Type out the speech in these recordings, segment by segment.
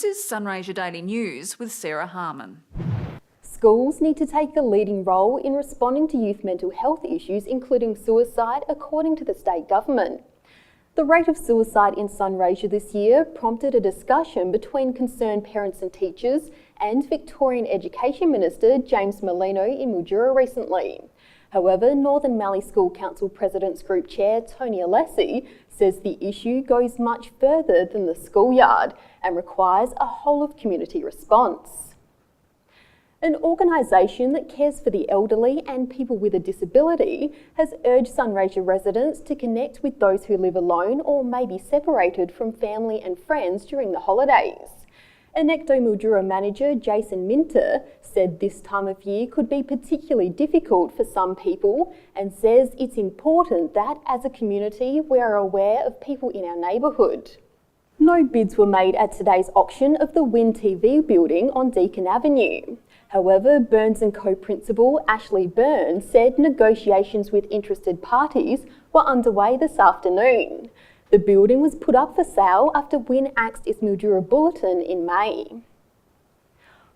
This is Sunraysia Daily News with Sarah Harmon. Schools need to take a leading role in responding to youth mental health issues, including suicide, according to the state government. The rate of suicide in Sunraysia this year prompted a discussion between concerned parents and teachers and Victorian Education Minister James Merlino in Mildura recently. However, Northern Mallee School Council President's Group Chair Tony Alessi says the issue goes much further than the schoolyard and requires a whole-of-community response. An organisation that cares for the elderly and people with a disability has urged Sunraysia residents to connect with those who live alone or may be separated from family and friends during the holidays. Enecto Mildura manager Jason Minter said this time of year could be particularly difficult for some people and says it's important that as a community we are aware of people in our neighbourhood. No bids were made at today's auction of the Win TV building on Deakin Avenue. However, Burns & Co principal Ashley Burns said negotiations with interested parties were underway this afternoon. The building was put up for sale after Win axed its Mildura Bulletin in May.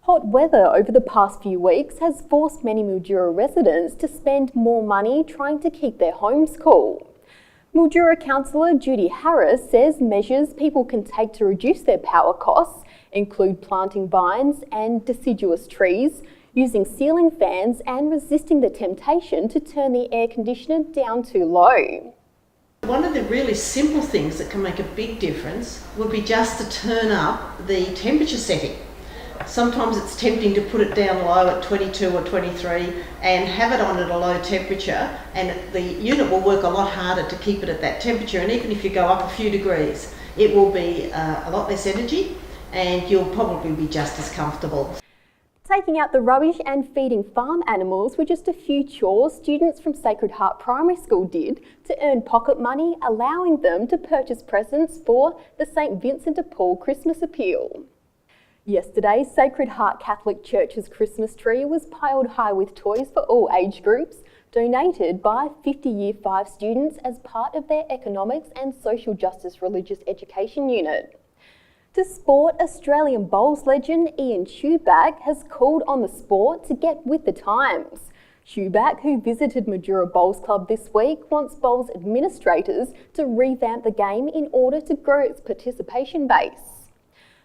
Hot weather over the past few weeks has forced many Mildura residents to spend more money trying to keep their homes cool. Mildura councillor Judy Harris says measures people can take to reduce their power costs include planting vines and deciduous trees, using ceiling fans and resisting the temptation to turn the air conditioner down too low. One of the really simple things that can make a big difference would be just to turn up the temperature setting. Sometimes it's tempting to put it down low at 22 or 23 and have it on at a low temperature, and the unit will work a lot harder to keep it at that temperature, and even if you go up a few degrees it will be a lot less energy and you'll probably be just as comfortable. Taking out the rubbish and feeding farm animals were just a few chores students from Sacred Heart Primary School did to earn pocket money, allowing them to purchase presents for the St Vincent de Paul Christmas Appeal. Yesterday, Sacred Heart Catholic Church's Christmas tree was piled high with toys for all age groups, donated by 50 Year 5 students as part of their Economics and Social Justice Religious Education unit. To sport, Australian bowls legend Ian Schuback has called on the sport to get with the times. Schuback, who visited Mildura Bowls Club this week, wants bowls administrators to revamp the game in order to grow its participation base.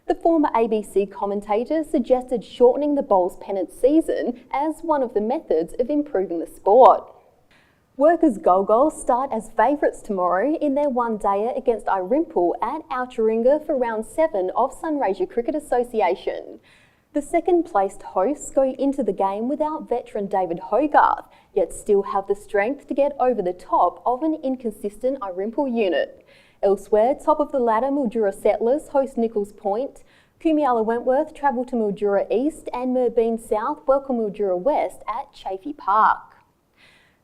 The former ABC commentator suggested shortening the bowls pennant season as one of the methods of improving the sport. Workers Golgol start as favourites tomorrow in their one-dayer against Irimple at Outaringa for round 7 of Sunraysia Cricket Association. The second-placed hosts go into the game without veteran David Hogarth, yet still have the strength to get over the top of an inconsistent Irimple unit. Elsewhere, top of the ladder Mildura Settlers host Nichols Point, Kumiala Wentworth travel to Mildura East and Merbein South welcome Mildura West at Chafee Park.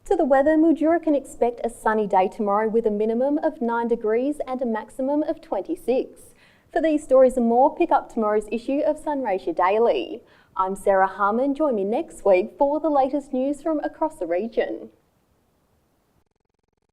To the weather, Mildura can expect a sunny day tomorrow with a minimum of 9 degrees and a maximum of 26. For these stories and more, pick up tomorrow's issue of Sunraysia Daily. I'm Sarah Harmon. Join me next week for the latest news from across the region.